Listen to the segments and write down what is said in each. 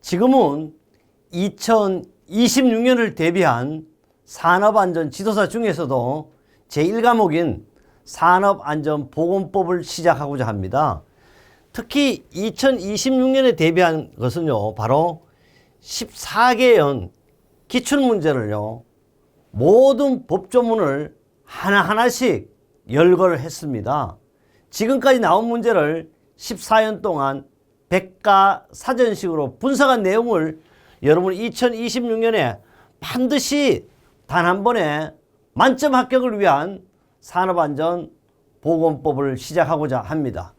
지금은 2026년을 대비한 산업안전 지도사 중에서도 제1과목인 산업안전보건법을 시작하고자 합니다. 특히 2026년에 대비한 것은요, 바로 14개의 기출문제를요, 모든 법조문을 하나하나씩 열거를 했습니다. 지금까지 나온 문제를 14년 동안 백과사전식으로 분석한 내용을 여러분 2026년에 반드시 단 한 번에 만점 합격을 위한 산업안전보건법을 시작하고자 합니다.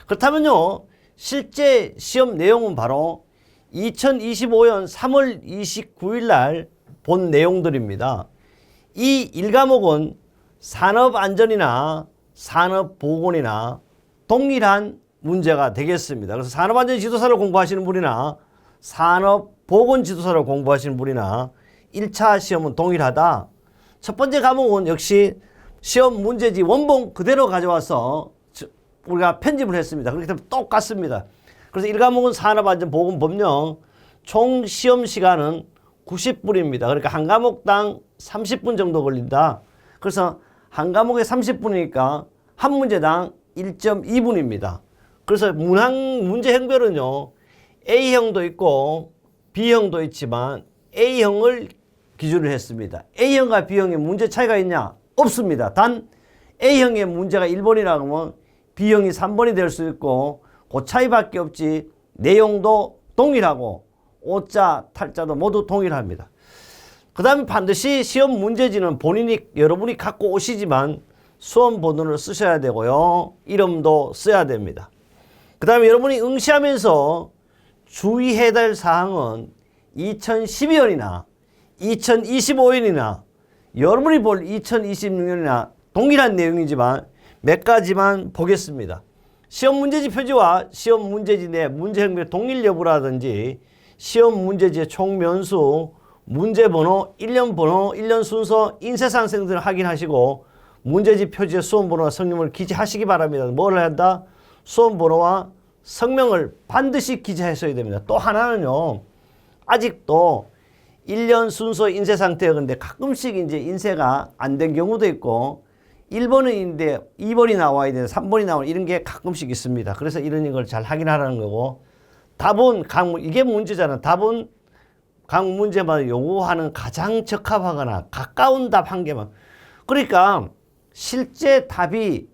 그렇다면요, 실제 시험 내용은 바로 2025년 3월 29일 날 본 내용들입니다. 이 1과목은 산업안전이나 산업보건이나 동일한 문제가 되겠습니다. 그래서 산업안전 지도사를 공부하시는 분이나 산업보건 지도사를 공부하시는 분이나 1차 시험은 동일하다. 첫 번째 과목은 역시 시험 문제지 원본 그대로 가져와서 우리가 편집을 했습니다. 그렇기 때문에 똑같습니다. 그래서 1과목은 산업안전보건법령, 총 시험 시간은 90분입니다. 그러니까 한 과목당 30분 정도 걸린다. 그래서 한 과목에 30분이니까 한 문제당 1.2분입니다. 그래서 문제 행별은요, A형도 있고 B형도 있지만 A형을 기준으로 했습니다. A형과 B형의 문제 차이가 있냐? 없습니다. 단 A형의 문제가 1번이라고 하면 B형이 3번이 될 수 있고 그 차이밖에 없지, 내용도 동일하고 오자 탈자도 모두 동일합니다. 그 다음에 반드시 시험 문제지는 여러분이 갖고 오시지만 수험 번호를 쓰셔야 되고요, 이름도 써야 됩니다. 그 다음에 여러분이 응시하면서 주의해야 될 사항은 2012년이나 2025년이나 여러분이 볼 2026년이나 동일한 내용이지만 몇 가지만 보겠습니다. 시험 문제지 표지와 시험 문제지 내 문제 행별 동일 여부라든지 시험 문제지의 총 면수, 문제 번호, 1년 번호, 1년 순서, 인쇄사항 등을 확인하시고 문제지 표지의 수험 번호와 성명을 기재하시기 바랍니다. 뭘 한다? 수험 번호와 성명을 반드시 기재하셔야 됩니다. 또 하나는요, 아직도 1년 순서 인쇄 상태가 근데 가끔씩 이제 인쇄가 안 된 경우도 있고 1번인데 2번이 나와야 되는데 3번이 나오는 이런 게 가끔씩 있습니다. 그래서 이런 걸 잘 확인하라는 거고, 답은 이게 문제잖아. 답은 각 문제마다 요구하는 가장 적합하거나 가까운 답 한 개만. 그러니까 실제 답이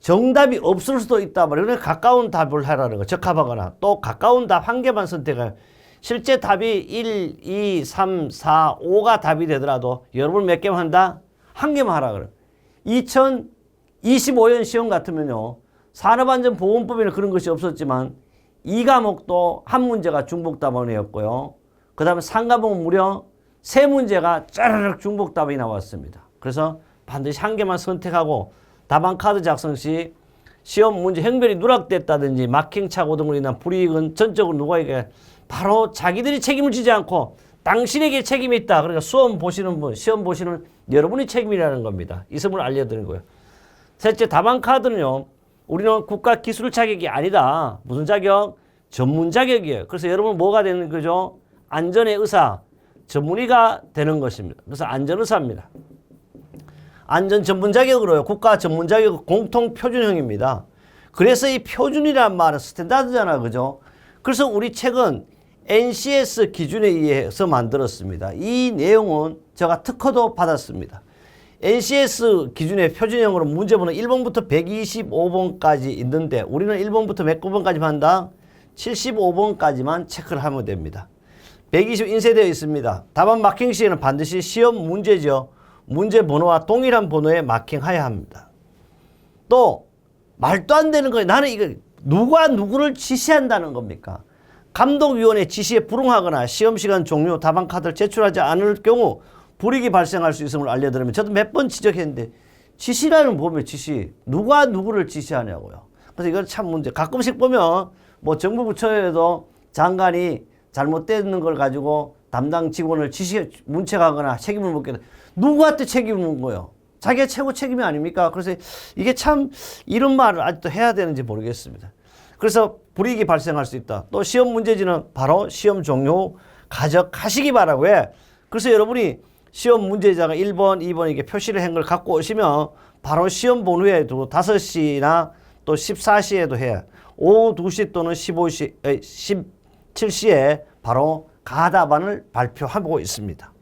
정답이 없을 수도 있다 말이에요. 그러니까 가까운 답을 하라는 거. 적합하거나 또 가까운 답 한 개만 선택할. 실제 답이 1, 2, 3, 4, 5가 답이 되더라도 여러분 몇 개만 한다? 한 개만 하라 그래. 2025년 시험 같으면요, 산업안전보건법에는 그런 것이 없었지만 2과목도 한 문제가 중복답안이었고요. 그 다음에 3과목은 무려 3문제가 짜르륵 중복답이 나왔습니다. 그래서 반드시 한 개만 선택하고 답안 카드 작성 시 시험 문제 행별이 누락됐다든지 마킹 착오 등으로 인한 불이익은 전적으로 누구에게? 바로 자기들이 책임을 지지 않고 당신에게 책임이 있다. 그러니까 수험 보시는 분, 시험 보시는 여러분이 책임이라는 겁니다. 이 점을 알려드리는 거예요. 셋째, 답안 카드는요, 우리는 국가 기술 자격이 아니다. 무슨 자격? 전문 자격이에요. 그래서 여러분 뭐가 되는 거죠? 안전의 의사, 전문의가 되는 것입니다. 그래서 안전의사입니다. 안전 전문 자격으로요, 국가 전문 자격 공통 표준형입니다. 그래서 이 표준이란 말은 스탠다드잖아, 그죠? 그래서 우리 책은 NCS 기준에 의해서 만들었습니다. 이 내용은 제가 특허도 받았습니다. NCS 기준의 표준형으로 문제번호 1번부터 125번까지 있는데 우리는 1번부터 몇 번까지 한다? 75번까지만 체크를 하면 됩니다. 120 인쇄되어 있습니다. 답안 마킹 시에는 반드시 시험 문제죠. 문제 번호와 동일한 번호에 마킹해야 합니다. 또 말도 안 되는 거예요. 나는 이거 누가 누구를 지시한다는 겁니까? 감독위원회 지시에 불응하거나 시험시간 종료 답안 카드를 제출하지 않을 경우 불이익이 발생할 수 있음을 알려드리면, 저도 몇 번 지적했는데 지시라는 보면 지시, 누가 누구를 지시하냐고요. 그래서 이건 참 문제. 가끔씩 보면 뭐 정부 부처에도 장관이 잘못되는 걸 가지고 담당 직원을 문책하거나 책임을 묻게 돼. 누구한테 책임을 묻는 거예요? 자기가 최고 책임이 아닙니까? 그래서 이게 참 이런 말을 아직도 해야 되는지 모르겠습니다. 그래서 불이익이 발생할 수 있다. 또 시험 문제지는 바로 시험 종료 가져가시기 바라고 해. 그래서 여러분이 시험 문제자가 1번, 2번 이렇게 표시를 한 걸 갖고 오시면 바로 시험 본 후에 또 5시나 또 14시에도 해. 오후 2시 또는 17시에 바로 가답안을 발표하고 있습니다.